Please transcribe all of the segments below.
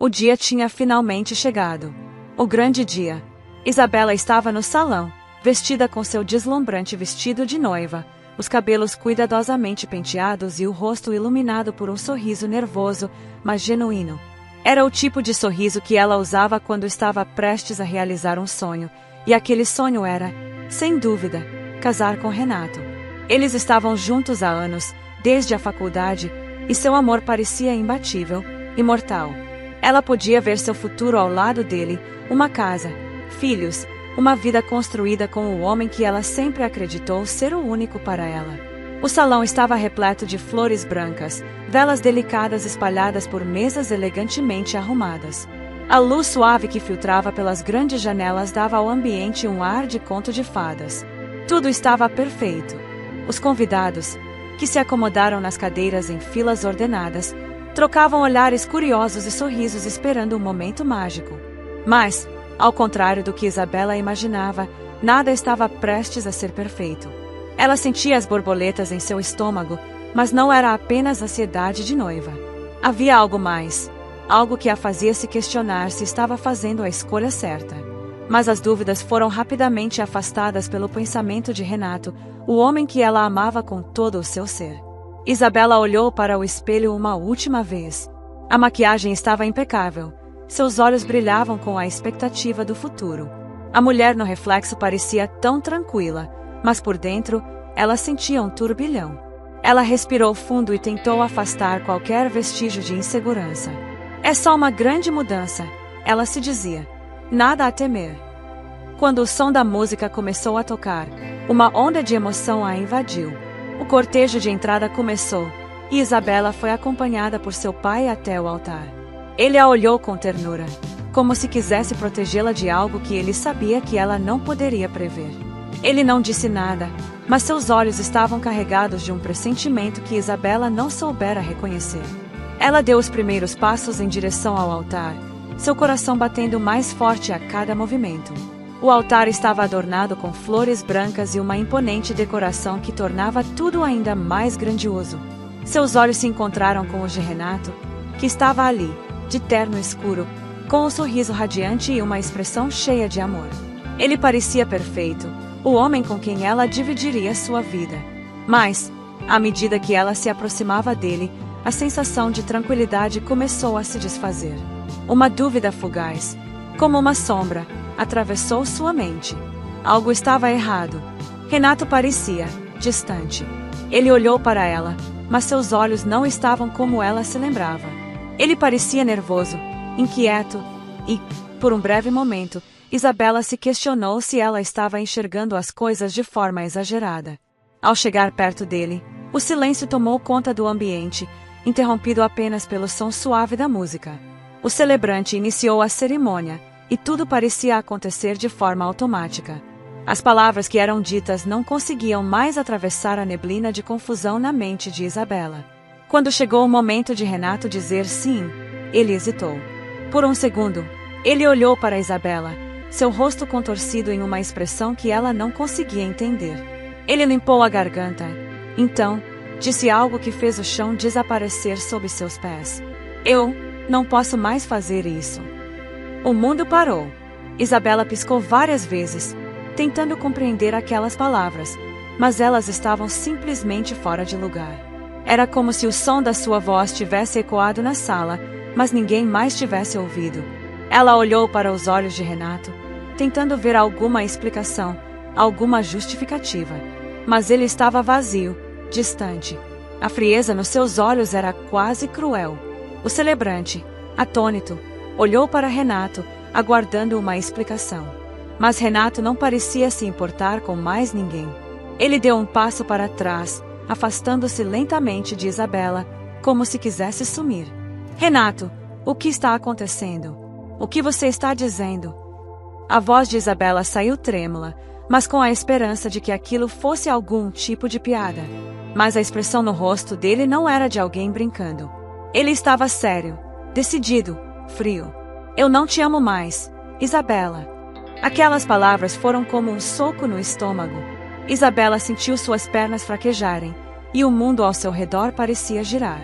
O dia tinha finalmente chegado. O grande dia. Isabela estava no salão, vestida com seu deslumbrante vestido de noiva, os cabelos cuidadosamente penteados e o rosto iluminado por um sorriso nervoso, mas genuíno. Era o tipo de sorriso que ela usava quando estava prestes a realizar um sonho, e aquele sonho era, sem dúvida, casar com Renato. Eles estavam juntos há anos, desde a faculdade, e seu amor parecia imbatível, imortal. Ela podia ver seu futuro ao lado dele, uma casa, filhos, uma vida construída com o homem que ela sempre acreditou ser o único para ela. O salão estava repleto de flores brancas, velas delicadas espalhadas por mesas elegantemente arrumadas. A luz suave que filtrava pelas grandes janelas dava ao ambiente um ar de conto de fadas. Tudo estava perfeito. Os convidados, que se acomodaram nas cadeiras em filas ordenadas, trocavam olhares curiosos e sorrisos esperando um momento mágico. Mas, ao contrário do que Isabela imaginava, nada estava prestes a ser perfeito. Ela sentia as borboletas em seu estômago, mas não era apenas ansiedade de noiva. Havia algo mais, algo que a fazia se questionar se estava fazendo a escolha certa. Mas as dúvidas foram rapidamente afastadas pelo pensamento de Renato, o homem que ela amava com todo o seu ser. Isabela olhou para o espelho uma última vez. A maquiagem estava impecável. Seus olhos brilhavam com a expectativa do futuro. A mulher no reflexo parecia tão tranquila, mas por dentro, ela sentia um turbilhão. Ela respirou fundo e tentou afastar qualquer vestígio de insegurança. É só uma grande mudança, ela se dizia. Nada a temer. Quando o som da música começou a tocar, uma onda de emoção a invadiu. O cortejo de entrada começou, e Isabela foi acompanhada por seu pai até o altar. Ele a olhou com ternura, como se quisesse protegê-la de algo que ele sabia que ela não poderia prever. Ele não disse nada, mas seus olhos estavam carregados de um pressentimento que Isabela não soubera reconhecer. Ela deu os primeiros passos em direção ao altar, seu coração batendo mais forte a cada movimento. O altar estava adornado com flores brancas e uma imponente decoração que tornava tudo ainda mais grandioso. Seus olhos se encontraram com os de Renato, que estava ali, de terno escuro, com um sorriso radiante e uma expressão cheia de amor. Ele parecia perfeito, o homem com quem ela dividiria sua vida. Mas, à medida que ela se aproximava dele, a sensação de tranquilidade começou a se desfazer. Uma dúvida fugaz, como uma sombra, atravessou sua mente. Algo estava errado. Renato parecia distante. Ele olhou para ela, mas seus olhos não estavam como ela se lembrava. Ele parecia nervoso, inquieto, e, por um breve momento, Isabela se questionou se ela estava enxergando as coisas de forma exagerada. Ao chegar perto dele, o silêncio tomou conta do ambiente, interrompido apenas pelo som suave da música. O celebrante iniciou a cerimônia, e tudo parecia acontecer de forma automática. As palavras que eram ditas não conseguiam mais atravessar a neblina de confusão na mente de Isabela. Quando chegou o momento de Renato dizer sim, ele hesitou. Por um segundo, ele olhou para Isabela, seu rosto contorcido em uma expressão que ela não conseguia entender. Ele limpou a garganta. Então, disse algo que fez o chão desaparecer sob seus pés. Eu não posso mais fazer isso. O mundo parou. Isabela piscou várias vezes, tentando compreender aquelas palavras, mas elas estavam simplesmente fora de lugar. Era como se o som da sua voz tivesse ecoado na sala, mas ninguém mais tivesse ouvido. Ela olhou para os olhos de Renato, tentando ver alguma explicação, alguma justificativa. Mas ele estava vazio, distante. A frieza nos seus olhos era quase cruel. O celebrante, atônito, olhou para Renato, aguardando uma explicação. Mas Renato não parecia se importar com mais ninguém. Ele deu um passo para trás, afastando-se lentamente de Isabela, como se quisesse sumir. Renato, o que está acontecendo? O que você está dizendo? A voz de Isabela saiu trêmula, mas com a esperança de que aquilo fosse algum tipo de piada. Mas a expressão no rosto dele não era de alguém brincando. Ele estava sério, decidido, frio. Eu não te amo mais, Isabela. Aquelas palavras foram como um soco no estômago. Isabela sentiu suas pernas fraquejarem, e o mundo ao seu redor parecia girar.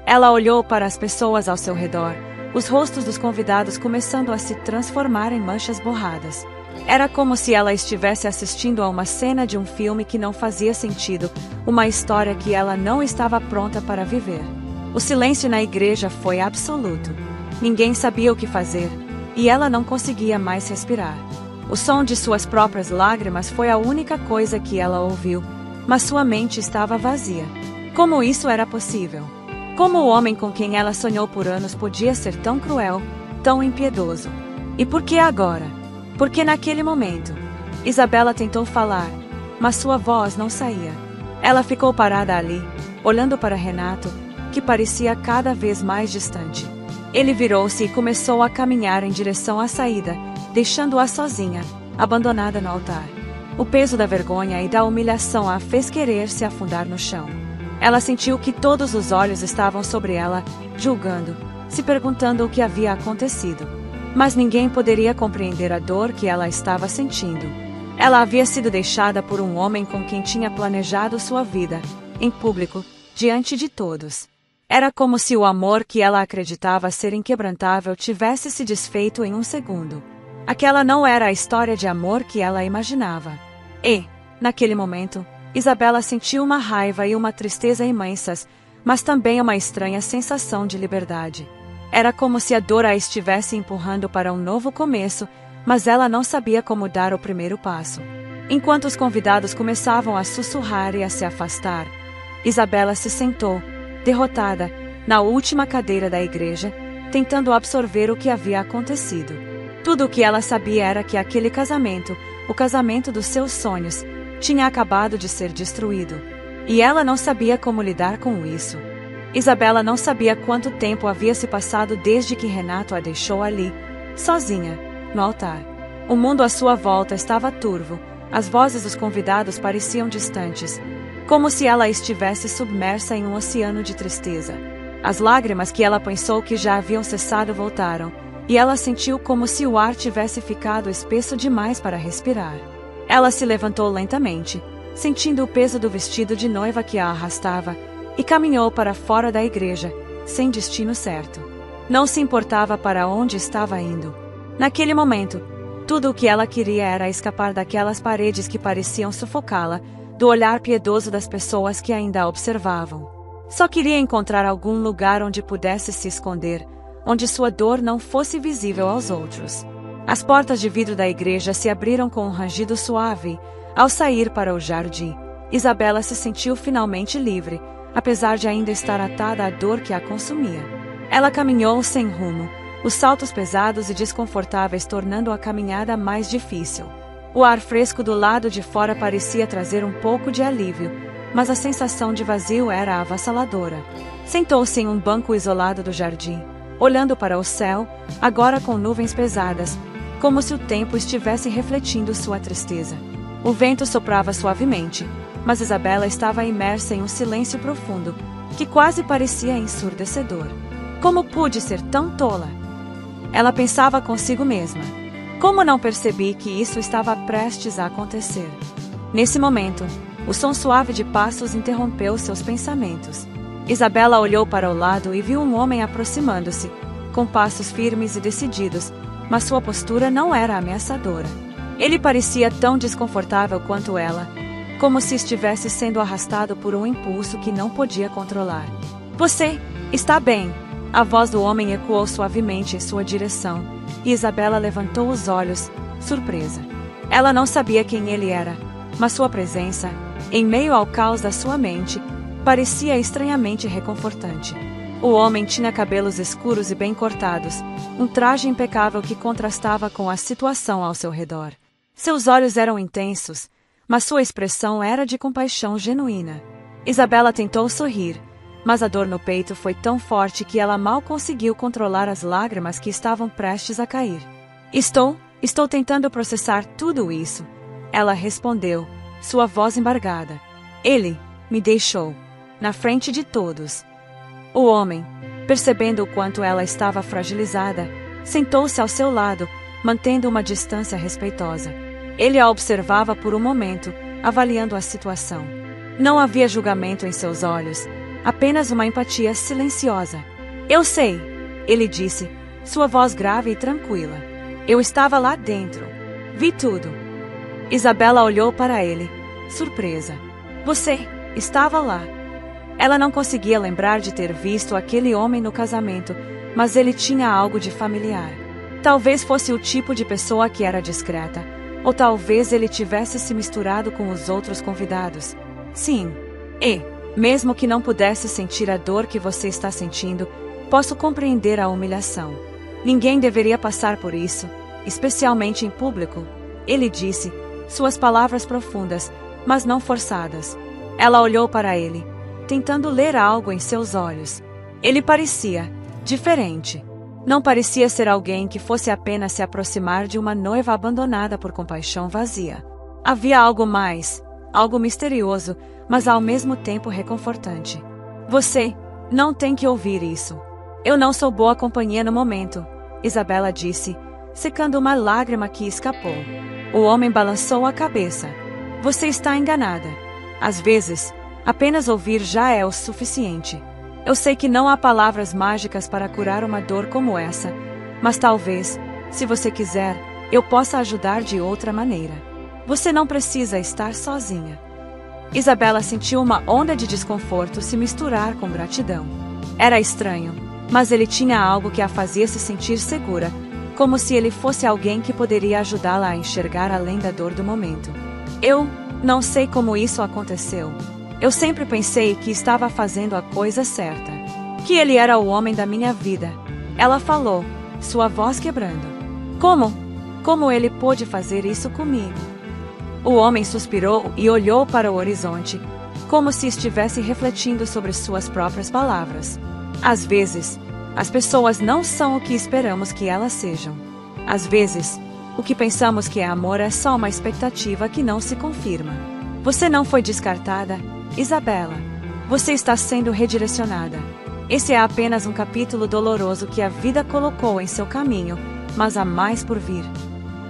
Ela olhou para as pessoas ao seu redor, os rostos dos convidados começando a se transformar em manchas borradas. Era como se ela estivesse assistindo a uma cena de um filme que não fazia sentido, uma história que ela não estava pronta para viver. O silêncio na igreja foi absoluto. Ninguém sabia o que fazer, e ela não conseguia mais respirar. O som de suas próprias lágrimas foi a única coisa que ela ouviu, mas sua mente estava vazia. Como isso era possível? Como o homem com quem ela sonhou por anos podia ser tão cruel, tão impiedoso? E por que agora? Porque naquele momento, Isabela tentou falar, mas sua voz não saía. Ela ficou parada ali, olhando para Renato, que parecia cada vez mais distante. Ele virou-se e começou a caminhar em direção à saída, deixando-a sozinha, abandonada no altar. O peso da vergonha e da humilhação a fez querer se afundar no chão. Ela sentiu que todos os olhos estavam sobre ela, julgando, se perguntando o que havia acontecido. Mas ninguém poderia compreender a dor que ela estava sentindo. Ela havia sido deixada por um homem com quem tinha planejado sua vida, em público, diante de todos. Era como se o amor que ela acreditava ser inquebrantável tivesse se desfeito em um segundo. Aquela não era a história de amor que ela imaginava. E, naquele momento, Isabela sentiu uma raiva e uma tristeza imensas, mas também uma estranha sensação de liberdade. Era como se a dor a estivesse empurrando para um novo começo, mas ela não sabia como dar o primeiro passo. Enquanto os convidados começavam a sussurrar e a se afastar, Isabela se sentou, derrotada, na última cadeira da igreja, tentando absorver o que havia acontecido. Tudo o que ela sabia era que aquele casamento, o casamento dos seus sonhos, tinha acabado de ser destruído. E ela não sabia como lidar com isso. Isabela não sabia quanto tempo havia se passado desde que Renato a deixou ali, sozinha, no altar. O mundo à sua volta estava turvo, as vozes dos convidados pareciam distantes, como se ela estivesse submersa em um oceano de tristeza. As lágrimas que ela pensou que já haviam cessado voltaram, e ela sentiu como se o ar tivesse ficado espesso demais para respirar. Ela se levantou lentamente, sentindo o peso do vestido de noiva que a arrastava, e caminhou para fora da igreja, sem destino certo. Não se importava para onde estava indo. Naquele momento, tudo o que ela queria era escapar daquelas paredes que pareciam sufocá-la, do olhar piedoso das pessoas que ainda a observavam. Só queria encontrar algum lugar onde pudesse se esconder, onde sua dor não fosse visível aos outros. As portas de vidro da igreja se abriram com um rangido suave. Ao sair para o jardim, Isabela se sentiu finalmente livre, apesar de ainda estar atada à dor que a consumia. Ela caminhou sem rumo, os saltos pesados e desconfortáveis tornando a caminhada mais difícil. O ar fresco do lado de fora parecia trazer um pouco de alívio, mas a sensação de vazio era avassaladora. Sentou-se em um banco isolado do jardim, olhando para o céu, agora com nuvens pesadas, como se o tempo estivesse refletindo sua tristeza. O vento soprava suavemente, mas Isabela estava imersa em um silêncio profundo, que quase parecia ensurdecedor. Como pude ser tão tola? Ela pensava consigo mesma. Como não percebi que isso estava prestes a acontecer? Nesse momento, o som suave de passos interrompeu seus pensamentos. Isabela olhou para o lado e viu um homem aproximando-se, com passos firmes e decididos, mas sua postura não era ameaçadora. Ele parecia tão desconfortável quanto ela, como se estivesse sendo arrastado por um impulso que não podia controlar. "Você está bem?" A voz do homem ecoou suavemente em sua direção, e Isabela levantou os olhos, surpresa. Ela não sabia quem ele era, mas sua presença, em meio ao caos da sua mente, parecia estranhamente reconfortante. O homem tinha cabelos escuros e bem cortados, um traje impecável que contrastava com a situação ao seu redor. Seus olhos eram intensos, mas sua expressão era de compaixão genuína. Isabela tentou sorrir, mas a dor no peito foi tão forte que ela mal conseguiu controlar as lágrimas que estavam prestes a cair. Estou tentando processar tudo isso, ela respondeu, sua voz embargada. Ele me deixou, na frente de todos. O homem, percebendo o quanto ela estava fragilizada, sentou-se ao seu lado, mantendo uma distância respeitosa. Ele a observava por um momento, avaliando a situação. Não havia julgamento em seus olhos, apenas uma empatia silenciosa. "Eu sei", ele disse, Sua voz grave e tranquila. Eu estava lá dentro. Vi tudo. Isabela olhou para ele, surpresa. Você estava lá. Ela não conseguia lembrar de ter visto aquele homem no casamento, mas ele tinha algo de familiar. Talvez fosse o tipo de pessoa que era discreta, ou talvez ele tivesse se misturado com os outros convidados. Sim. E, mesmo que não pudesse sentir a dor que você está sentindo, posso compreender a humilhação. Ninguém deveria passar por isso, especialmente em público. Ele disse, suas palavras profundas, mas não forçadas. Ela olhou para ele, tentando ler algo em seus olhos. Ele parecia diferente. Não parecia ser alguém que fosse apenas se aproximar de uma noiva abandonada por compaixão vazia. Havia algo mais, algo misterioso, mas ao mesmo tempo reconfortante. Você não tem que ouvir isso. Eu não sou boa companhia no momento, Isabela disse, secando uma lágrima que escapou. O homem balançou a cabeça. Você está enganada. Às vezes, apenas ouvir já é o suficiente. Eu sei que não há palavras mágicas para curar uma dor como essa, mas talvez, se você quiser, eu possa ajudar de outra maneira. Você não precisa estar sozinha. Isabela sentiu uma onda de desconforto se misturar com gratidão. Era estranho, mas ele tinha algo que a fazia se sentir segura, como se ele fosse alguém que poderia ajudá-la a enxergar além da dor do momento. Eu não sei como isso aconteceu. Eu sempre pensei que estava fazendo a coisa certa. Que ele era o homem da minha vida. Ela falou, sua voz quebrando. Como? Como ele pôde fazer isso comigo? O homem suspirou e olhou para o horizonte, como se estivesse refletindo sobre suas próprias palavras. Às vezes, as pessoas não são o que esperamos que elas sejam. Às vezes, o que pensamos que é amor é só uma expectativa que não se confirma. Você não foi descartada, Isabela. Você está sendo redirecionada. Esse é apenas um capítulo doloroso que a vida colocou em seu caminho, mas há mais por vir.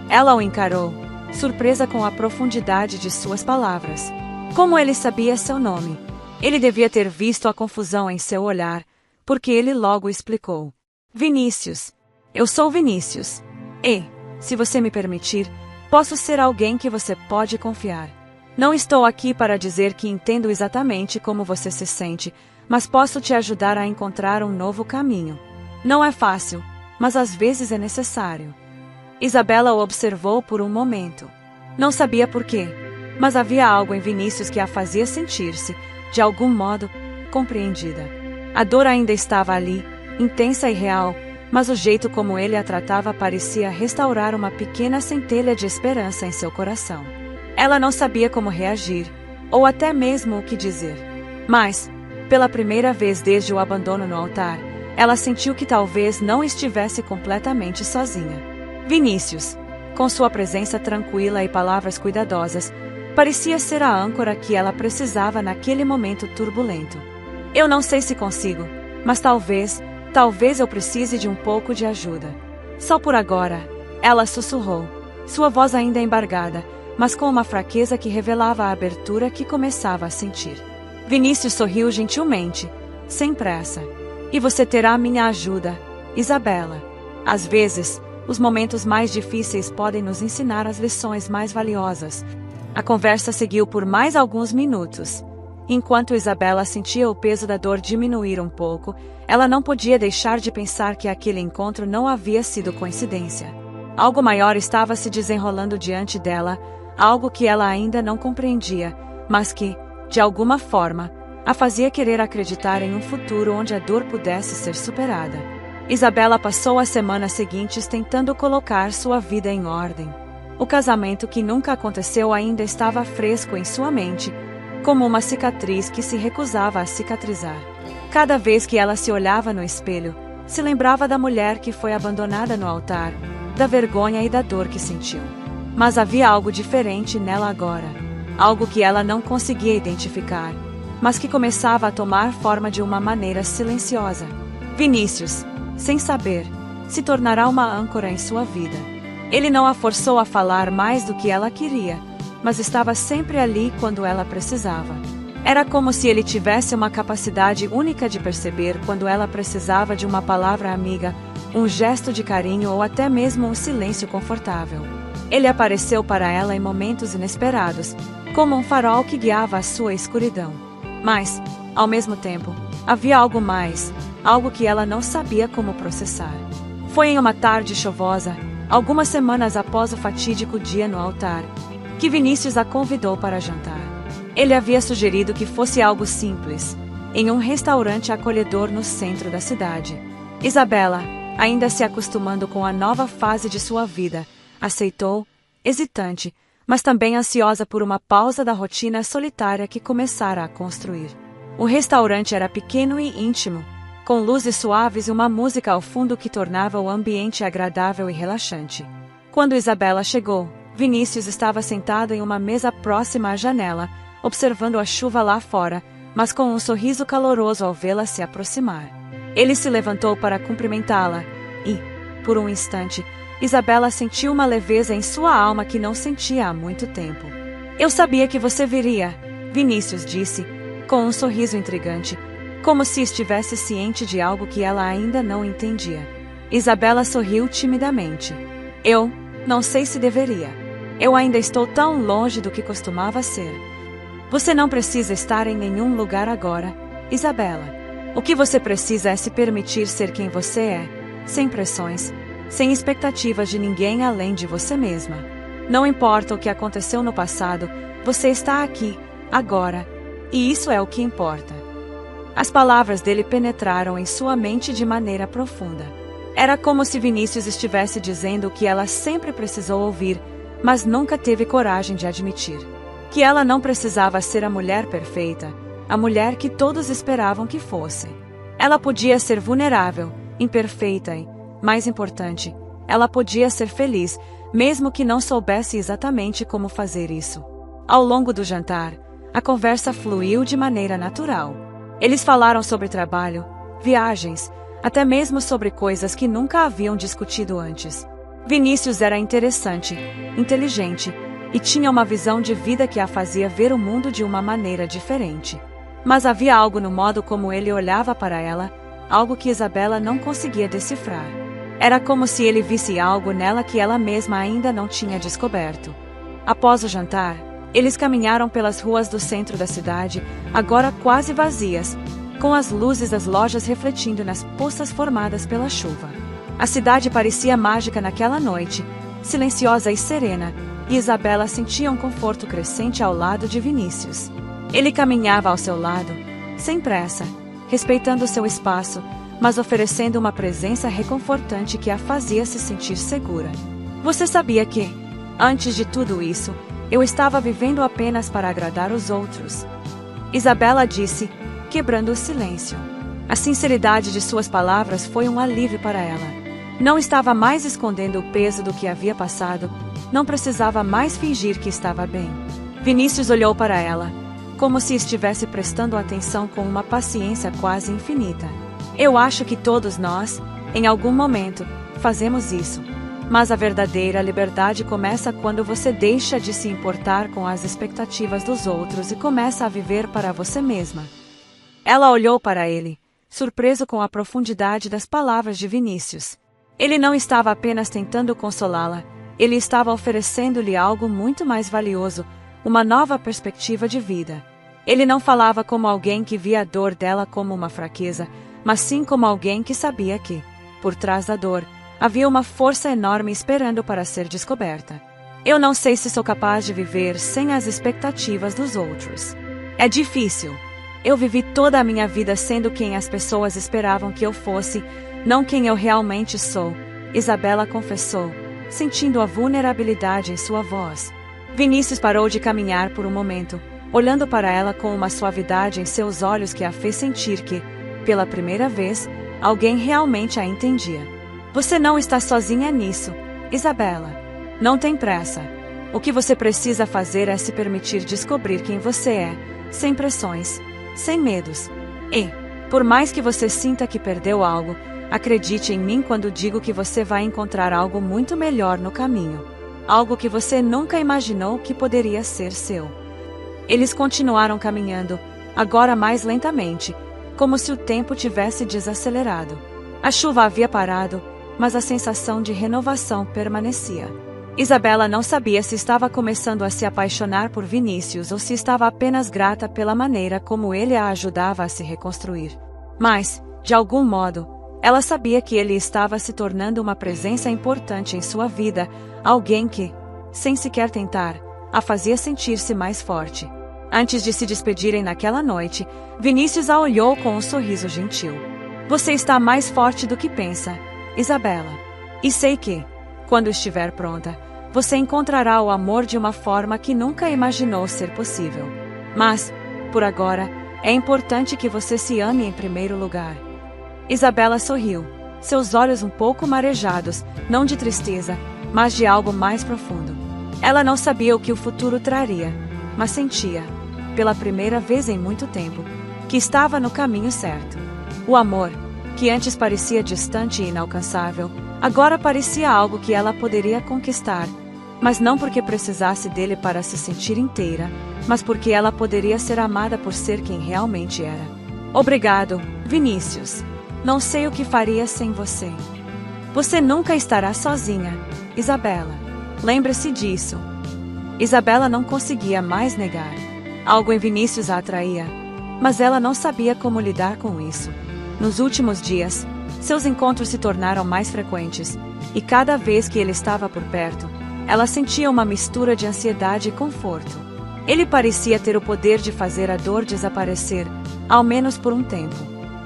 Ela o encarou, surpresa com a profundidade de suas palavras. Como ele sabia seu nome? Ele devia ter visto a confusão em seu olhar, porque ele logo explicou. Vinícius. Eu sou Vinícius. E, se você me permitir, posso ser alguém que você pode confiar. Não estou aqui para dizer que entendo exatamente como você se sente, mas posso te ajudar a encontrar um novo caminho. Não é fácil, mas às vezes é necessário. Isabela o observou por um momento. Não sabia por quê, mas havia algo em Vinícius que a fazia sentir-se, de algum modo, compreendida. A dor ainda estava ali, intensa e real, mas o jeito como ele a tratava parecia restaurar uma pequena centelha de esperança em seu coração. Ela não sabia como reagir, ou até mesmo o que dizer. Mas, pela primeira vez desde o abandono no altar, ela sentiu que talvez não estivesse completamente sozinha. Vinícius, com sua presença tranquila e palavras cuidadosas, parecia ser a âncora que ela precisava naquele momento turbulento. Eu não sei se consigo, mas talvez eu precise de um pouco de ajuda. Só por agora, ela sussurrou, sua voz ainda embargada, mas com uma fraqueza que revelava a abertura que começava a sentir. Vinícius sorriu gentilmente, sem pressa. E você terá minha ajuda, Isabela. Às vezes, os momentos mais difíceis podem nos ensinar as lições mais valiosas. A conversa seguiu por mais alguns minutos. Enquanto Isabela sentia o peso da dor diminuir um pouco, ela não podia deixar de pensar que aquele encontro não havia sido coincidência. Algo maior estava se desenrolando diante dela, algo que ela ainda não compreendia, mas que, de alguma forma, a fazia querer acreditar em um futuro onde a dor pudesse ser superada. Isabela passou as semanas seguintes tentando colocar sua vida em ordem. O casamento que nunca aconteceu ainda estava fresco em sua mente, como uma cicatriz que se recusava a cicatrizar. Cada vez que ela se olhava no espelho, se lembrava da mulher que foi abandonada no altar, da vergonha e da dor que sentiu. Mas havia algo diferente nela agora, algo que ela não conseguia identificar, mas que começava a tomar forma de uma maneira silenciosa. Vinícius, sem saber, se tornará uma âncora em sua vida. Ele não a forçou a falar mais do que ela queria, mas estava sempre ali quando ela precisava. Era como se ele tivesse uma capacidade única de perceber quando ela precisava de uma palavra amiga, um gesto de carinho ou até mesmo um silêncio confortável. Ele apareceu para ela em momentos inesperados, como um farol que guiava a sua escuridão. Mas, ao mesmo tempo, havia algo mais, algo que ela não sabia como processar. Foi em uma tarde chuvosa, algumas semanas após o fatídico dia no altar, que Vinícius a convidou para jantar. Ele havia sugerido que fosse algo simples, em um restaurante acolhedor no centro da cidade. Isabela, ainda se acostumando com a nova fase de sua vida, aceitou, hesitante, mas também ansiosa por uma pausa da rotina solitária que começara a construir. O restaurante era pequeno e íntimo, com luzes suaves e uma música ao fundo que tornava o ambiente agradável e relaxante. Quando Isabela chegou, Vinícius estava sentado em uma mesa próxima à janela, observando a chuva lá fora, mas com um sorriso caloroso ao vê-la se aproximar. Ele se levantou para cumprimentá-la e, por um instante, Isabela sentiu uma leveza em sua alma que não sentia há muito tempo. "Eu sabia que você viria", Vinícius disse, com um sorriso intrigante, como se estivesse ciente de algo que ela ainda não entendia. Isabela sorriu timidamente. "Eu não sei se deveria. Eu ainda estou tão longe do que costumava ser." "Você não precisa estar em nenhum lugar agora, Isabela. O que você precisa é se permitir ser quem você é, sem pressões, sem expectativas de ninguém além de você mesma. Não importa o que aconteceu no passado, você está aqui, agora, e isso é o que importa." As palavras dele penetraram em sua mente de maneira profunda. Era como se Vinícius estivesse dizendo o que ela sempre precisou ouvir, mas nunca teve coragem de admitir. Que ela não precisava ser a mulher perfeita, a mulher que todos esperavam que fosse. Ela podia ser vulnerável, imperfeita e, mais importante, ela podia ser feliz, mesmo que não soubesse exatamente como fazer isso. Ao longo do jantar, a conversa fluiu de maneira natural. Eles falaram sobre trabalho, viagens, até mesmo sobre coisas que nunca haviam discutido antes. Vinícius era interessante, inteligente, e tinha uma visão de vida que a fazia ver o mundo de uma maneira diferente. Mas havia algo no modo como ele olhava para ela, algo que Isabela não conseguia decifrar. Era como se ele visse algo nela que ela mesma ainda não tinha descoberto. Após o jantar, eles caminharam pelas ruas do centro da cidade, agora quase vazias, com as luzes das lojas refletindo nas poças formadas pela chuva. A cidade parecia mágica naquela noite, silenciosa e serena, e Isabela sentia um conforto crescente ao lado de Vinícius. Ele caminhava ao seu lado, sem pressa, respeitando seu espaço, mas oferecendo uma presença reconfortante que a fazia se sentir segura. "Você sabia que, antes de tudo isso, eu estava vivendo apenas para agradar os outros?" Isabela disse, quebrando o silêncio. A sinceridade de suas palavras foi um alívio para ela. Não estava mais escondendo o peso do que havia passado, não precisava mais fingir que estava bem. Vinícius olhou para ela, como se estivesse prestando atenção com uma paciência quase infinita. "Eu acho que todos nós, em algum momento, fazemos isso. Mas a verdadeira liberdade começa quando você deixa de se importar com as expectativas dos outros e começa a viver para você mesma." Ela olhou para ele, surpreso com a profundidade das palavras de Vinícius. Ele não estava apenas tentando consolá-la, ele estava oferecendo-lhe algo muito mais valioso, uma nova perspectiva de vida. Ele não falava como alguém que via a dor dela como uma fraqueza, mas sim como alguém que sabia que, por trás da dor, havia uma força enorme esperando para ser descoberta. "Eu não sei se sou capaz de viver sem as expectativas dos outros. É difícil. Eu vivi toda a minha vida sendo quem as pessoas esperavam que eu fosse, não quem eu realmente sou", Isabela confessou, sentindo a vulnerabilidade em sua voz. Vinícius parou de caminhar por um momento, olhando para ela com uma suavidade em seus olhos que a fez sentir que, pela primeira vez, alguém realmente a entendia. "Você não está sozinha nisso, Isabela. Não tem pressa. O que você precisa fazer é se permitir descobrir quem você é, sem pressões, sem medos. E, por mais que você sinta que perdeu algo, acredite em mim quando digo que você vai encontrar algo muito melhor no caminho. Algo que você nunca imaginou que poderia ser seu." Eles continuaram caminhando, agora mais lentamente, como se o tempo tivesse desacelerado. A chuva havia parado, mas a sensação de renovação permanecia. Isabela não sabia se estava começando a se apaixonar por Vinícius ou se estava apenas grata pela maneira como ele a ajudava a se reconstruir. Mas, de algum modo, ela sabia que ele estava se tornando uma presença importante em sua vida, alguém que, sem sequer tentar, a fazia sentir-se mais forte. Antes de se despedirem naquela noite, Vinícius a olhou com um sorriso gentil. Você está mais forte do que pensa, Isabela. E sei que, quando estiver pronta, você encontrará o amor de uma forma que nunca imaginou ser possível. Mas, por agora, é importante que você se ame em primeiro lugar. Isabela sorriu, seus olhos um pouco marejados, não de tristeza, mas de algo mais profundo. Ela não sabia o que o futuro traria, mas sentia, pela primeira vez em muito tempo, que estava no caminho certo. O amor, que antes parecia distante e inalcançável, agora parecia algo que ela poderia conquistar, mas não porque precisasse dele para se sentir inteira, mas porque ela poderia ser amada por ser quem realmente era. Obrigado, Vinícius. Não sei o que faria sem você. Você nunca estará sozinha, Isabela. Lembre-se disso. Isabela não conseguia mais negar. Algo em Vinícius a atraía, mas ela não sabia como lidar com isso. Nos últimos dias, seus encontros se tornaram mais frequentes, e cada vez que ele estava por perto, ela sentia uma mistura de ansiedade e conforto. Ele parecia ter o poder de fazer a dor desaparecer, ao menos por um tempo.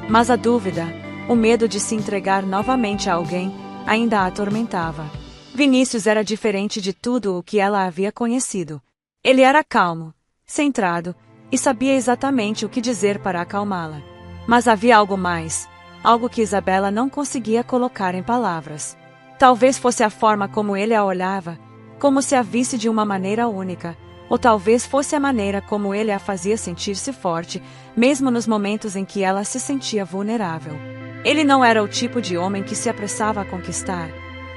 Mas a dúvida, o medo de se entregar novamente a alguém, ainda a atormentava. Vinícius era diferente de tudo o que ela havia conhecido. Ele era calmo, centrado, e sabia exatamente o que dizer para acalmá-la. Mas havia algo mais, algo que Isabela não conseguia colocar em palavras. Talvez fosse a forma como ele a olhava, como se a visse de uma maneira única, ou talvez fosse a maneira como ele a fazia sentir-se forte, mesmo nos momentos em que ela se sentia vulnerável. Ele não era o tipo de homem que se apressava a conquistar,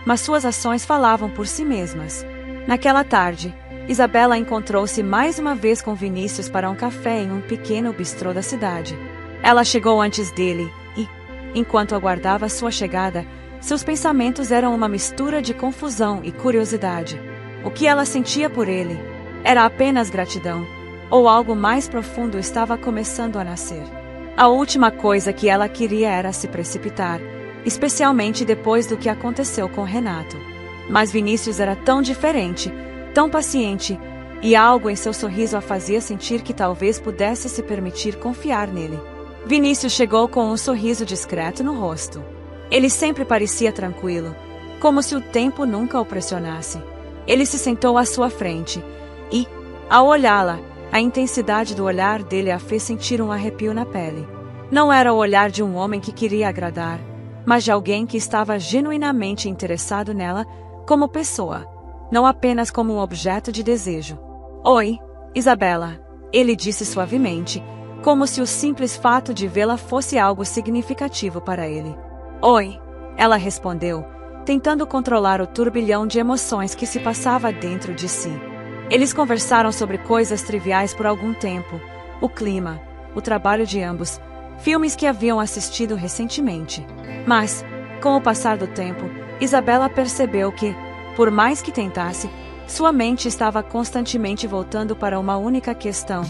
mas suas ações falavam por si mesmas. Naquela tarde, Isabela encontrou-se mais uma vez com Vinícius para um café em um pequeno bistrô da cidade. Ela chegou antes dele e, enquanto aguardava sua chegada, seus pensamentos eram uma mistura de confusão e curiosidade. O que ela sentia por ele? Era apenas gratidão? Ou algo mais profundo estava começando a nascer? A última coisa que ela queria era se precipitar, especialmente depois do que aconteceu com Renato. Mas Vinícius era tão diferente, tão paciente, e algo em seu sorriso a fazia sentir que talvez pudesse se permitir confiar nele. Vinícius chegou com um sorriso discreto no rosto. Ele sempre parecia tranquilo, como se o tempo nunca o pressionasse. Ele se sentou à sua frente e, ao olhá-la, a intensidade do olhar dele a fez sentir um arrepio na pele. Não era o olhar de um homem que queria agradar, mas de alguém que estava genuinamente interessado nela como pessoa, não apenas como um objeto de desejo. Oi, Isabela, ele disse suavemente, como se o simples fato de vê-la fosse algo significativo para ele. Oi, ela respondeu, tentando controlar o turbilhão de emoções que se passava dentro de si. Eles conversaram sobre coisas triviais por algum tempo, o clima, o trabalho de ambos, filmes que haviam assistido recentemente. Mas, com o passar do tempo, Isabela percebeu que, por mais que tentasse, sua mente estava constantemente voltando para uma única questão: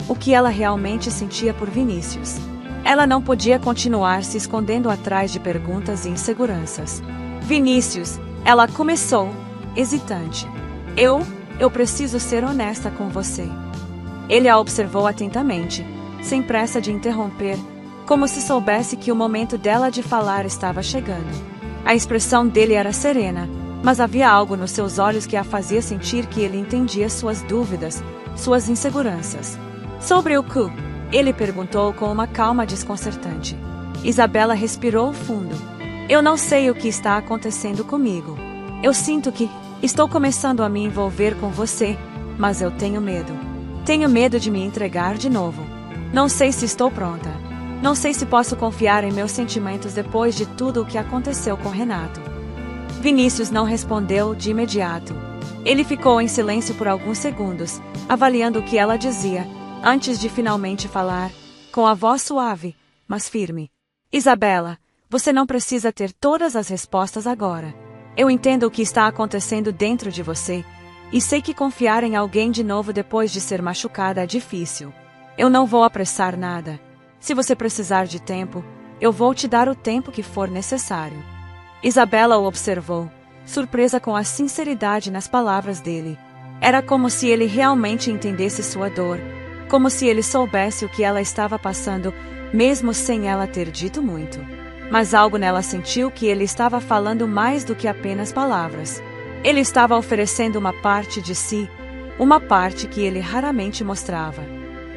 o que ela realmente sentia por Vinícius. Ela não podia continuar se escondendo atrás de perguntas e inseguranças. Vinícius, ela começou, hesitante. Eu preciso ser honesta com você. Ele a observou atentamente, sem pressa de interromper, como se soubesse que o momento dela de falar estava chegando. A expressão dele era serena, mas havia algo nos seus olhos que a fazia sentir que ele entendia suas dúvidas, suas inseguranças. Sobre o que? Ele perguntou com uma calma desconcertante. Isabela respirou fundo. Eu não sei o que está acontecendo comigo. Eu sinto que estou começando a me envolver com você, mas eu tenho medo. Tenho medo de me entregar de novo. Não sei se estou pronta. Não sei se posso confiar em meus sentimentos depois de tudo o que aconteceu com Renato. Vinícius não respondeu de imediato. Ele ficou em silêncio por alguns segundos, avaliando o que ela dizia, antes de finalmente falar, com a voz suave, mas firme. Isabela, você não precisa ter todas as respostas agora. Eu entendo o que está acontecendo dentro de você, e sei que confiar em alguém de novo depois de ser machucada é difícil. Eu não vou apressar nada. Se você precisar de tempo, eu vou te dar o tempo que for necessário. Isabela o observou, surpresa com a sinceridade nas palavras dele. Era como se ele realmente entendesse sua dor, como se ele soubesse o que ela estava passando, mesmo sem ela ter dito muito. Mas algo nela sentiu que ele estava falando mais do que apenas palavras. Ele estava oferecendo uma parte de si, uma parte que ele raramente mostrava.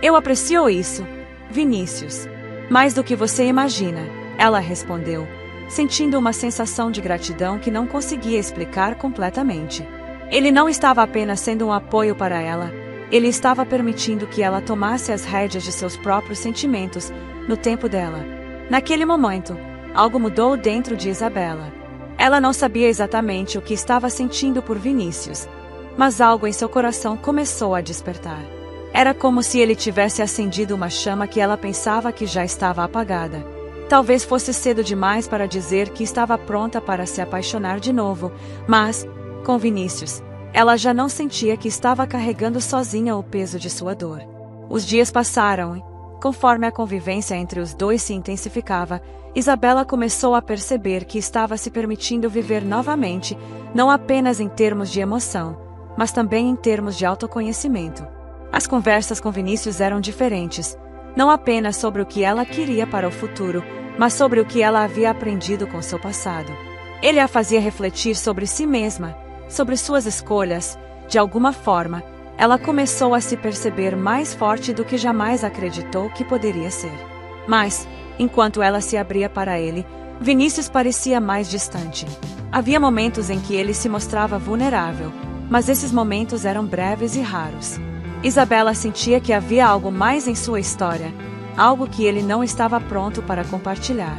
Eu aprecio isso, Vinícius. Mais do que você imagina, ela respondeu, sentindo uma sensação de gratidão que não conseguia explicar completamente. Ele não estava apenas sendo um apoio para ela, ele estava permitindo que ela tomasse as rédeas de seus próprios sentimentos, no tempo dela. Naquele momento, algo mudou dentro de Isabela. Ela não sabia exatamente o que estava sentindo por Vinícius, mas algo em seu coração começou a despertar. Era como se ele tivesse acendido uma chama que ela pensava que já estava apagada. Talvez fosse cedo demais para dizer que estava pronta para se apaixonar de novo, mas, com Vinícius, ela já não sentia que estava carregando sozinha o peso de sua dor. Os dias passaram e, conforme a convivência entre os dois se intensificava, Isabela começou a perceber que estava se permitindo viver novamente, não apenas em termos de emoção, mas também em termos de autoconhecimento. As conversas com Vinícius eram diferentes, não apenas sobre o que ela queria para o futuro, mas sobre o que ela havia aprendido com seu passado. Ele a fazia refletir sobre si mesma, sobre suas escolhas. De alguma forma, ela começou a se perceber mais forte do que jamais acreditou que poderia ser. Mas, enquanto ela se abria para ele, Vinícius parecia mais distante. Havia momentos em que ele se mostrava vulnerável, mas esses momentos eram breves e raros. Isabela sentia que havia algo mais em sua história, algo que ele não estava pronto para compartilhar.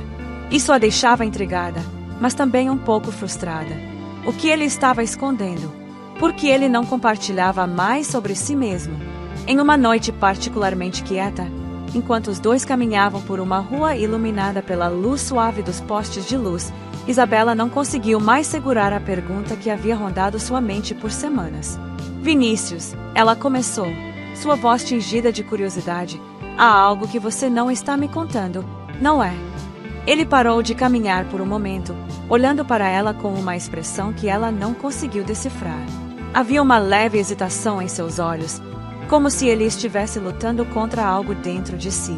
Isso a deixava intrigada, mas também um pouco frustrada. O que ele estava escondendo? Por que ele não compartilhava mais sobre si mesmo? Em uma noite particularmente quieta, enquanto os dois caminhavam por uma rua iluminada pela luz suave dos postes de luz, Isabela não conseguiu mais segurar a pergunta que havia rondado sua mente por semanas. Vinícius, ela começou, sua voz tingida de curiosidade. Há algo que você não está me contando, não é? Ele parou de caminhar por um momento, olhando para ela com uma expressão que ela não conseguiu decifrar. Havia uma leve hesitação em seus olhos, como se ele estivesse lutando contra algo dentro de si.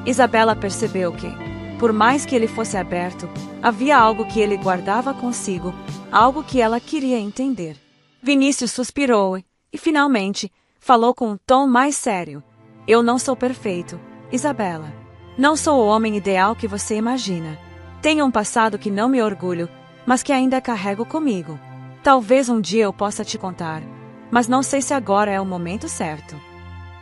Isabela percebeu que, por mais que ele fosse aberto, havia algo que ele guardava consigo, algo que ela queria entender. Vinícius suspirou e, finalmente, falou com um tom mais sério. Eu não sou perfeito, Isabela. Não sou o homem ideal que você imagina. Tenho um passado que não me orgulho, mas que ainda carrego comigo. Talvez um dia eu possa te contar, mas não sei se agora é o momento certo.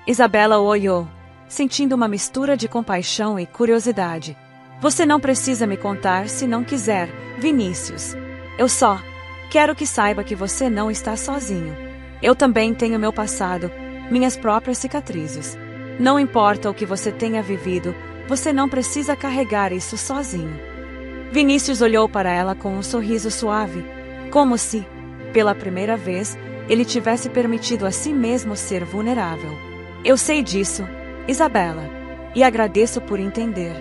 Isabela o olhou, sentindo uma mistura de compaixão e curiosidade. Você não precisa me contar se não quiser, Vinícius. Eu só quero que saiba que você não está sozinho. Eu também tenho meu passado, minhas próprias cicatrizes. Não importa o que você tenha vivido, você não precisa carregar isso sozinho. Vinícius olhou para ela com um sorriso suave, como se, pela primeira vez, ele tivesse permitido a si mesmo ser vulnerável. Eu sei disso, Isabela, e agradeço por entender.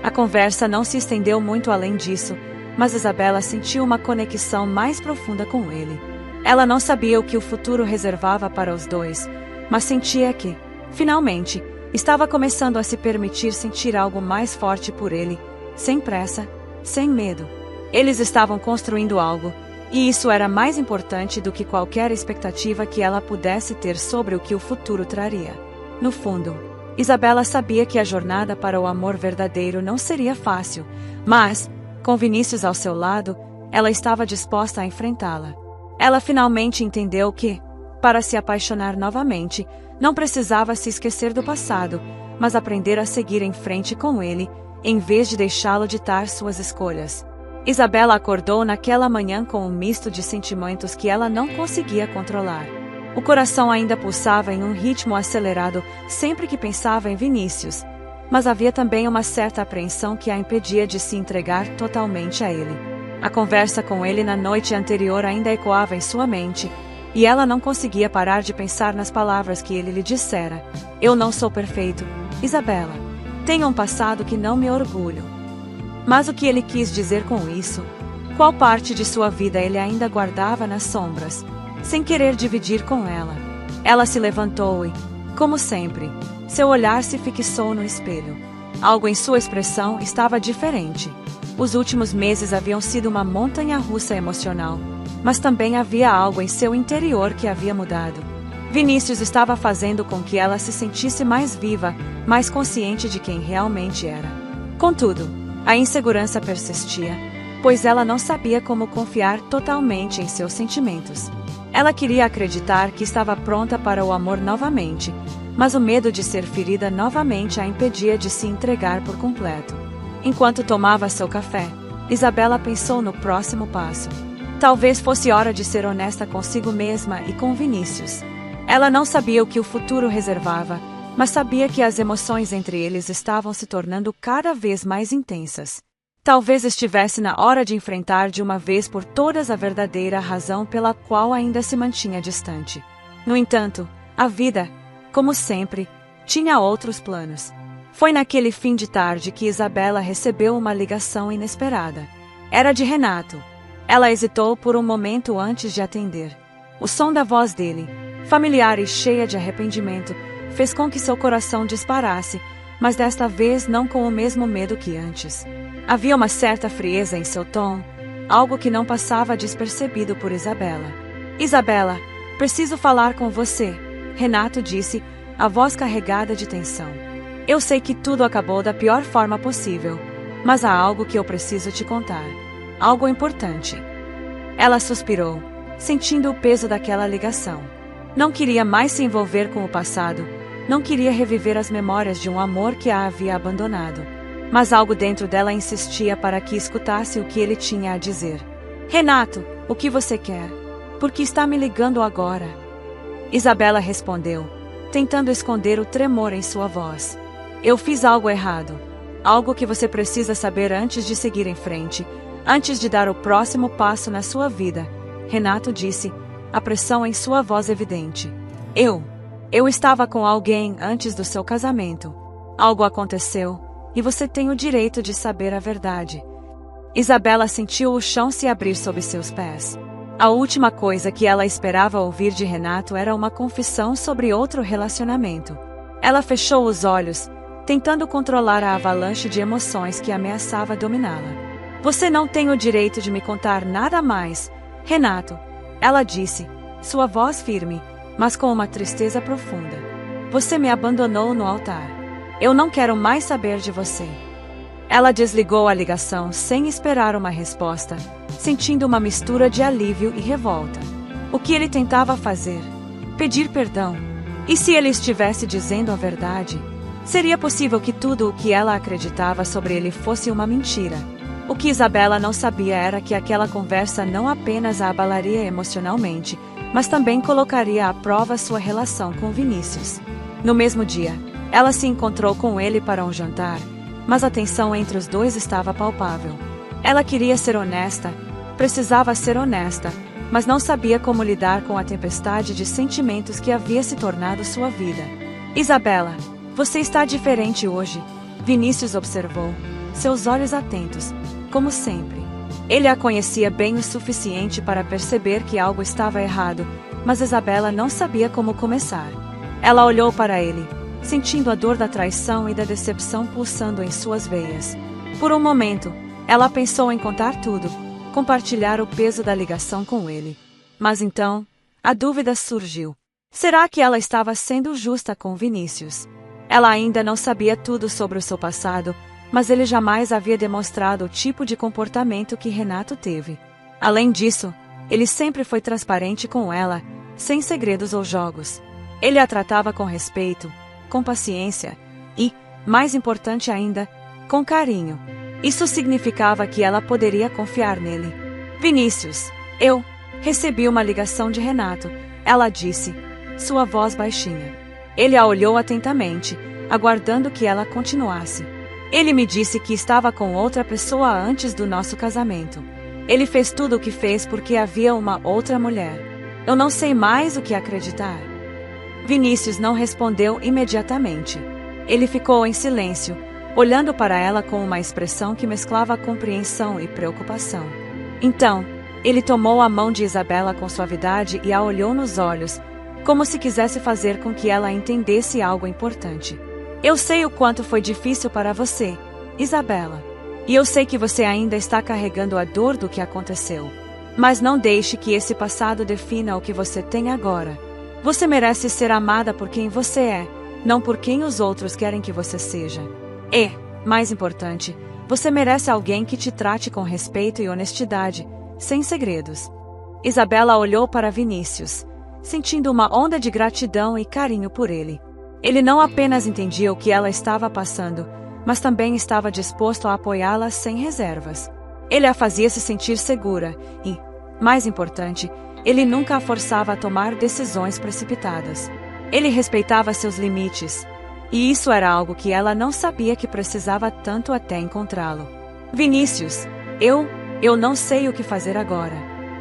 A conversa não se estendeu muito além disso, mas Isabela sentiu uma conexão mais profunda com ele. Ela não sabia o que o futuro reservava para os dois, mas sentia que, finalmente, estava começando a se permitir sentir algo mais forte por ele, sem pressa, sem medo. Eles estavam construindo algo, e isso era mais importante do que qualquer expectativa que ela pudesse ter sobre o que o futuro traria. No fundo, Isabela sabia que a jornada para o amor verdadeiro não seria fácil, mas, com Vinícius ao seu lado, ela estava disposta a enfrentá-la. Ela finalmente entendeu que, para se apaixonar novamente, não precisava se esquecer do passado, mas aprender a seguir em frente com ele, em vez de deixá-lo ditar suas escolhas. Isabela acordou naquela manhã com um misto de sentimentos que ela não conseguia controlar. O coração ainda pulsava em um ritmo acelerado sempre que pensava em Vinícius, mas havia também uma certa apreensão que a impedia de se entregar totalmente a ele. A conversa com ele na noite anterior ainda ecoava em sua mente, e ela não conseguia parar de pensar nas palavras que ele lhe dissera. Eu não sou perfeito, Isabela. Tenho um passado que não me orgulho. Mas o que ele quis dizer com isso? Qual parte de sua vida ele ainda guardava nas sombras, sem querer dividir com ela? Ela se levantou e, como sempre, seu olhar se fixou no espelho. Algo em sua expressão estava diferente. Os últimos meses haviam sido uma montanha-russa emocional, mas também havia algo em seu interior que havia mudado. Vinícius estava fazendo com que ela se sentisse mais viva, mais consciente de quem realmente era. Contudo, a insegurança persistia, pois ela não sabia como confiar totalmente em seus sentimentos. Ela queria acreditar que estava pronta para o amor novamente, mas o medo de ser ferida novamente a impedia de se entregar por completo. Enquanto tomava seu café, Isabela pensou no próximo passo. Talvez fosse hora de ser honesta consigo mesma e com Vinícius. Ela não sabia o que o futuro reservava, mas sabia que as emoções entre eles estavam se tornando cada vez mais intensas. Talvez estivesse na hora de enfrentar de uma vez por todas a verdadeira razão pela qual ainda se mantinha distante. No entanto, a vida, como sempre, tinha outros planos. Foi naquele fim de tarde que Isabela recebeu uma ligação inesperada. Era de Renato. Ela hesitou por um momento antes de atender. O som da voz dele, familiar e cheia de arrependimento, fez com que seu coração disparasse, mas desta vez não com o mesmo medo que antes. Havia uma certa frieza em seu tom, algo que não passava despercebido por Isabela. Isabela, preciso falar com você, Renato disse, a voz carregada de tensão. Eu sei que tudo acabou da pior forma possível, mas há algo que eu preciso te contar. Algo importante. Ela suspirou, sentindo o peso daquela ligação. Não queria mais se envolver com o passado, não queria reviver as memórias de um amor que a havia abandonado. Mas algo dentro dela insistia para que escutasse o que ele tinha a dizer. Renato, o que você quer? Por que está me ligando agora? Isabela respondeu, tentando esconder o tremor em sua voz. Eu fiz algo errado. Algo que você precisa saber antes de seguir em frente, antes de dar o próximo passo na sua vida, Renato disse, a pressão em sua voz evidente. Eu estava com alguém antes do seu casamento. Algo aconteceu, e você tem o direito de saber a verdade. Isabela sentiu o chão se abrir sob seus pés. A última coisa que ela esperava ouvir de Renato era uma confissão sobre outro relacionamento. Ela fechou os olhos, tentando controlar a avalanche de emoções que ameaçava dominá-la. Você não tem o direito de me contar nada mais, Renato, ela disse, sua voz firme, mas com uma tristeza profunda. Você me abandonou no altar. Eu não quero mais saber de você. Ela desligou a ligação sem esperar uma resposta, sentindo uma mistura de alívio e revolta. O que ele tentava fazer? Pedir perdão. E se ele estivesse dizendo a verdade? Seria possível que tudo o que ela acreditava sobre ele fosse uma mentira. O que Isabela não sabia era que aquela conversa não apenas a abalaria emocionalmente, mas também colocaria à prova sua relação com Vinícius. No mesmo dia, ela se encontrou com ele para um jantar, mas a tensão entre os dois estava palpável. Ela queria ser honesta, precisava ser honesta, mas não sabia como lidar com a tempestade de sentimentos que havia se tornado sua vida. Isabela, você está diferente hoje, Vinícius observou, seus olhos atentos, como sempre. Ele a conhecia bem o suficiente para perceber que algo estava errado, mas Isabela não sabia como começar. Ela olhou para ele, sentindo a dor da traição e da decepção pulsando em suas veias. Por um momento, ela pensou em contar tudo, compartilhar o peso da ligação com ele. Mas então, a dúvida surgiu. Será que ela estava sendo justa com Vinícius? Ela ainda não sabia tudo sobre o seu passado, mas ele jamais havia demonstrado o tipo de comportamento que Renato teve. Além disso, ele sempre foi transparente com ela, sem segredos ou jogos. Ele a tratava com respeito, com paciência e, mais importante ainda, com carinho. Isso significava que ela poderia confiar nele. Vinícius, eu recebi uma ligação de Renato, Ela disse, sua voz baixinha. Ele a olhou atentamente, aguardando que ela continuasse. Ele me disse que estava com outra pessoa antes do nosso casamento. Ele fez tudo o que fez porque havia uma outra mulher. Eu não sei mais o que acreditar. Vinícius não respondeu imediatamente. Ele ficou em silêncio, olhando para ela com uma expressão que mesclava compreensão e preocupação. Então, ele tomou a mão de Isabela com suavidade e a olhou nos olhos, como se quisesse fazer com que ela entendesse algo importante. Eu sei o quanto foi difícil para você, Isabela. E eu sei que você ainda está carregando a dor do que aconteceu. Mas não deixe que esse passado defina o que você tem agora. Você merece ser amada por quem você é, não por quem os outros querem que você seja. E, mais importante, você merece alguém que te trate com respeito e honestidade, sem segredos. Isabela olhou para Vinícius, sentindo uma onda de gratidão e carinho por ele. Ele não apenas entendia o que ela estava passando, mas também estava disposto a apoiá-la sem reservas. Ele a fazia se sentir segura e, mais importante, ele nunca a forçava a tomar decisões precipitadas. Ele respeitava seus limites, e isso era algo que ela não sabia que precisava tanto até encontrá-lo. Vinícius, eu não sei o que fazer agora.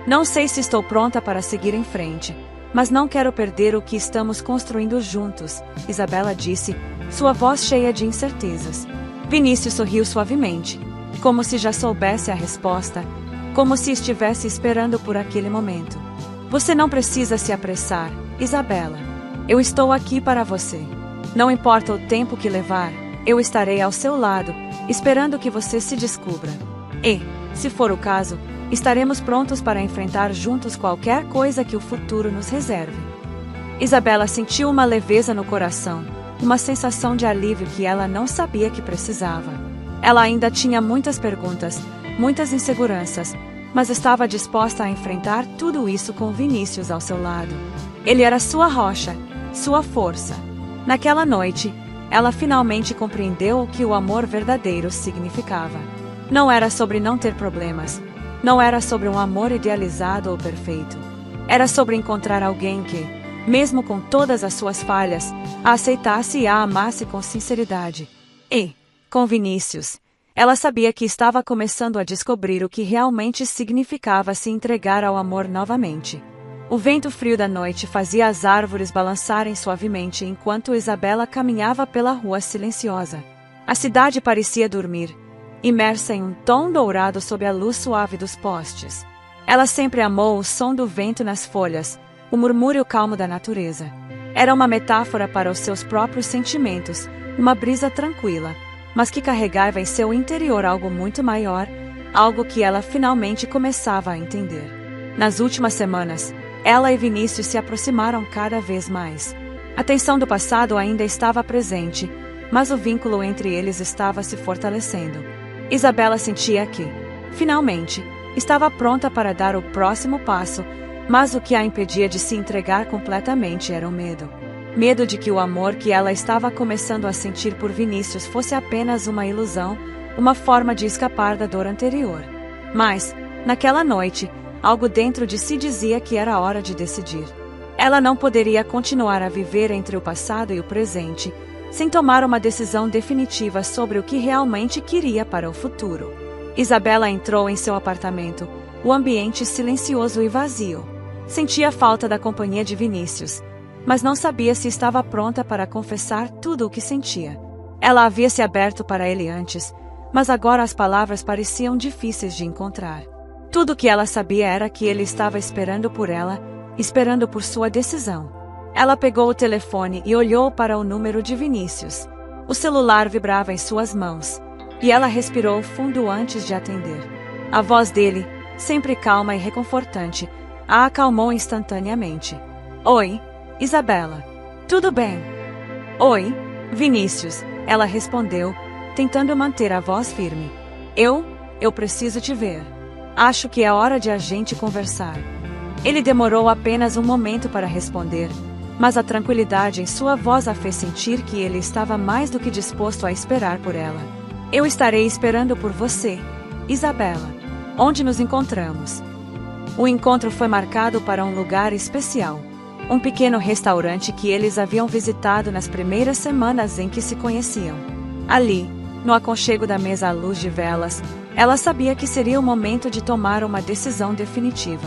Não sei se estou pronta para seguir em frente, mas não quero perder o que estamos construindo juntos, Isabela disse, sua voz cheia de incertezas. Vinícius sorriu suavemente, como se já soubesse a resposta, como se estivesse esperando por aquele momento. Você não precisa se apressar, Isabela. Eu estou aqui para você. Não importa o tempo que levar, eu estarei ao seu lado, esperando que você se descubra. E, se for o caso, estaremos prontos para enfrentar juntos qualquer coisa que o futuro nos reserve. Isabela sentiu uma leveza no coração, uma sensação de alívio que ela não sabia que precisava. Ela ainda tinha muitas perguntas, muitas inseguranças, mas estava disposta a enfrentar tudo isso com Vinícius ao seu lado. Ele era sua rocha, sua força. Naquela noite, ela finalmente compreendeu o que o amor verdadeiro significava. Não era sobre não ter problemas. Não era sobre um amor idealizado ou perfeito. Era sobre encontrar alguém que, mesmo com todas as suas falhas, a aceitasse e a amasse com sinceridade. E, com Vinícius, ela sabia que estava começando a descobrir o que realmente significava se entregar ao amor novamente. O vento frio da noite fazia as árvores balançarem suavemente enquanto Isabela caminhava pela rua silenciosa. A cidade parecia dormir, imersa em um tom dourado sob a luz suave dos postes. Ela sempre amou o som do vento nas folhas, o murmúrio calmo da natureza. Era uma metáfora para os seus próprios sentimentos, uma brisa tranquila, mas que carregava em seu interior algo muito maior, algo que ela finalmente começava a entender. Nas últimas semanas, ela e Vinícius se aproximaram cada vez mais. A tensão do passado ainda estava presente, mas o vínculo entre eles estava se fortalecendo. Isabela sentia que, finalmente, estava pronta para dar o próximo passo, mas o que a impedia de se entregar completamente era o medo. Medo de que o amor que ela estava começando a sentir por Vinícius fosse apenas uma ilusão, uma forma de escapar da dor anterior. Mas, naquela noite, algo dentro de si dizia que era hora de decidir. Ela não poderia continuar a viver entre o passado e o presente, sem tomar uma decisão definitiva sobre o que realmente queria para o futuro. Isabela entrou em seu apartamento, o ambiente silencioso e vazio. Sentia a falta da companhia de Vinícius, mas não sabia se estava pronta para confessar tudo o que sentia. Ela havia se aberto para ele antes, mas agora as palavras pareciam difíceis de encontrar. Tudo o que ela sabia era que ele estava esperando por ela, esperando por sua decisão. Ela pegou o telefone e olhou para o número de Vinícius. O celular vibrava em suas mãos, e ela respirou fundo antes de atender. A voz dele, sempre calma e reconfortante, a acalmou instantaneamente. Oi, Isabela. Tudo bem? Oi, Vinícius, ela respondeu, tentando manter a voz firme. Eu preciso te ver. Acho que é hora de a gente conversar. Ele demorou apenas um momento para responder, mas a tranquilidade em sua voz a fez sentir que ele estava mais do que disposto a esperar por ela. Eu estarei esperando por você, Isabela. Onde nos encontramos? O encontro foi marcado para um lugar especial. um pequeno restaurante que eles haviam visitado nas primeiras semanas em que se conheciam. Ali, no aconchego da mesa à luz de velas, ela sabia que seria o momento de tomar uma decisão definitiva.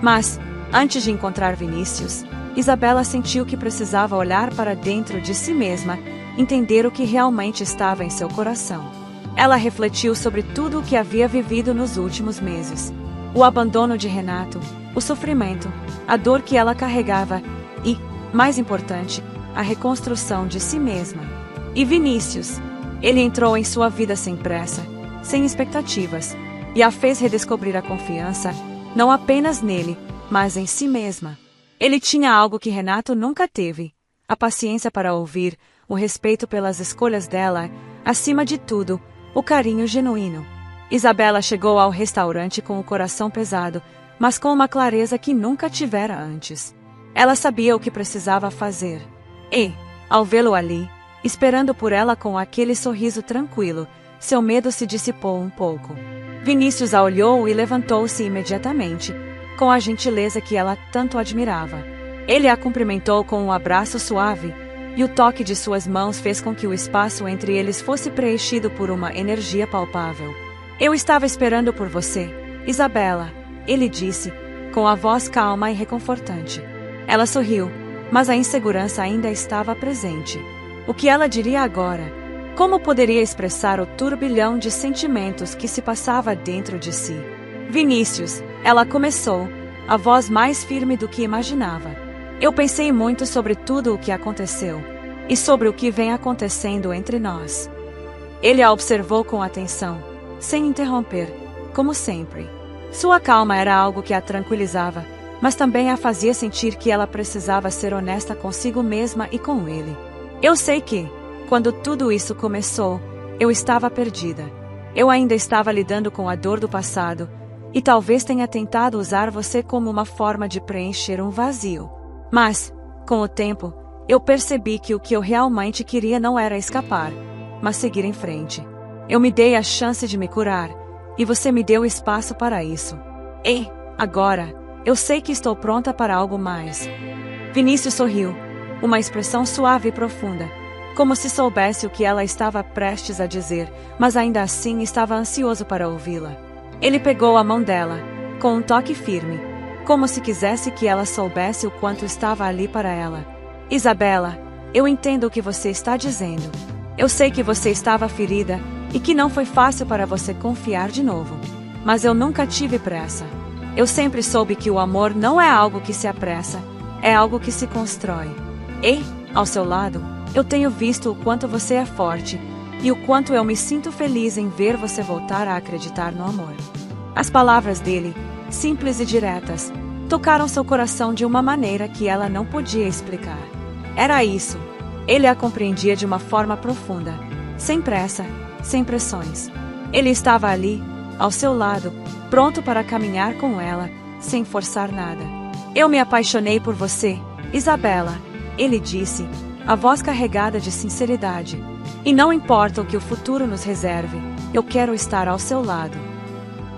Mas, antes de encontrar Vinícius, Isabela sentiu que precisava olhar para dentro de si mesma, entender o que realmente estava em seu coração. Ela refletiu sobre tudo o que havia vivido nos últimos meses. O abandono de Renato, o sofrimento, a dor que ela carregava e, mais importante, a reconstrução de si mesma. E Vinícius, ele entrou em sua vida sem pressa, sem expectativas, e a fez redescobrir a confiança, não apenas nele, mas em si mesma. Ele tinha algo que Renato nunca teve: a paciência para ouvir, o respeito pelas escolhas dela, acima de tudo, o carinho genuíno. Isabela chegou ao restaurante com o coração pesado, mas com uma clareza que nunca tivera antes. Ela sabia o que precisava fazer. E, ao vê-lo ali, esperando por ela com aquele sorriso tranquilo, seu medo se dissipou um pouco. Vinícius a olhou e levantou-se imediatamente, com a gentileza que ela tanto admirava. Ele a cumprimentou com um abraço suave, e o toque de suas mãos fez com que o espaço entre eles fosse preenchido por uma energia palpável. Eu estava esperando por você, Isabela, ele disse, com a voz calma e reconfortante. Ela sorriu, mas a insegurança ainda estava presente. O que ela diria agora? Como poderia expressar o turbilhão de sentimentos que se passava dentro de si? Vinícius, ela começou, a voz mais firme do que imaginava. Eu pensei muito sobre tudo o que aconteceu, e sobre o que vem acontecendo entre nós. Ele a observou com atenção, sem interromper, como sempre. Sua calma era algo que a tranquilizava, mas também a fazia sentir que ela precisava ser honesta consigo mesma e com ele. Eu sei que, quando tudo isso começou, eu estava perdida. Eu ainda estava lidando com a dor do passado, e talvez tenha tentado usar você como uma forma de preencher um vazio. Mas, com o tempo, eu percebi que o que eu realmente queria não era escapar, mas seguir em frente. Eu me dei a chance de me curar, e você me deu espaço para isso. E, agora, eu sei que estou pronta para algo mais. Vinícius sorriu, uma expressão suave e profunda, como se soubesse o que ela estava prestes a dizer, mas ainda assim estava ansioso para ouvi-la. Ele pegou a mão dela, com um toque firme, como se quisesse que ela soubesse o quanto estava ali para ela. Isabela, eu entendo o que você está dizendo. Eu sei que você estava ferida e que não foi fácil para você confiar de novo. Mas eu nunca tive pressa. Eu sempre soube que o amor não é algo que se apressa, é algo que se constrói. E, ao seu lado, eu tenho visto o quanto você é forte e o quanto eu me sinto feliz em ver você voltar a acreditar no amor. As palavras dele, simples e diretas, tocaram seu coração de uma maneira que ela não podia explicar. Era isso. Ele a compreendia de uma forma profunda, sem pressa, sem pressões. Ele estava ali, ao seu lado, pronto para caminhar com ela, sem forçar nada. Eu me apaixonei por você, Isabela, ele disse, a voz carregada de sinceridade. E não importa o que o futuro nos reserve, eu quero estar ao seu lado.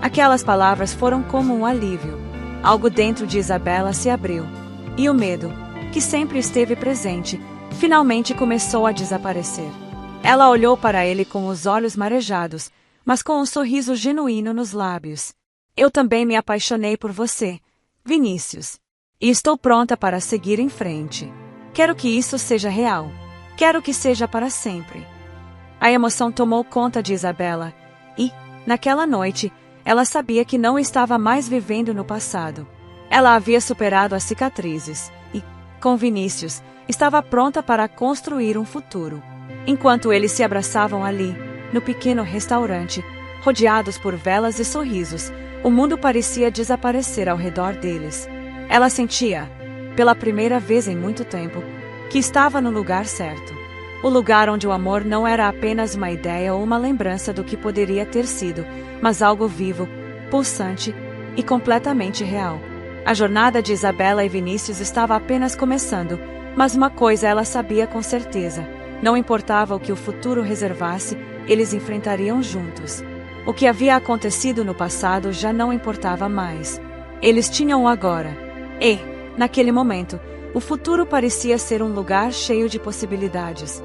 Aquelas palavras foram como um alívio. Algo dentro de Isabela se abriu. E o medo, que sempre esteve presente, finalmente começou a desaparecer. Ela olhou para ele com os olhos marejados, mas com um sorriso genuíno nos lábios. Eu também me apaixonei por você, Vinícius. E estou pronta para seguir em frente. Quero que isso seja real. Quero que seja para sempre. A emoção tomou conta de Isabela, e, naquela noite, ela sabia que não estava mais vivendo no passado. Ela havia superado as cicatrizes, e, com Vinícius, estava pronta para construir um futuro. Enquanto eles se abraçavam ali, no pequeno restaurante, rodeados por velas e sorrisos, o mundo parecia desaparecer ao redor deles. Ela sentia, pela primeira vez em muito tempo, que estava no lugar certo. O lugar onde o amor não era apenas uma ideia ou uma lembrança do que poderia ter sido, mas algo vivo, pulsante e completamente real. A jornada de Isabela e Vinícius estava apenas começando, mas uma coisa ela sabia com certeza: não importava o que o futuro reservasse, eles enfrentariam juntos. O que havia acontecido no passado já não importava mais. Eles tinham o agora. E, naquele momento, O futuro parecia ser um lugar cheio de possibilidades,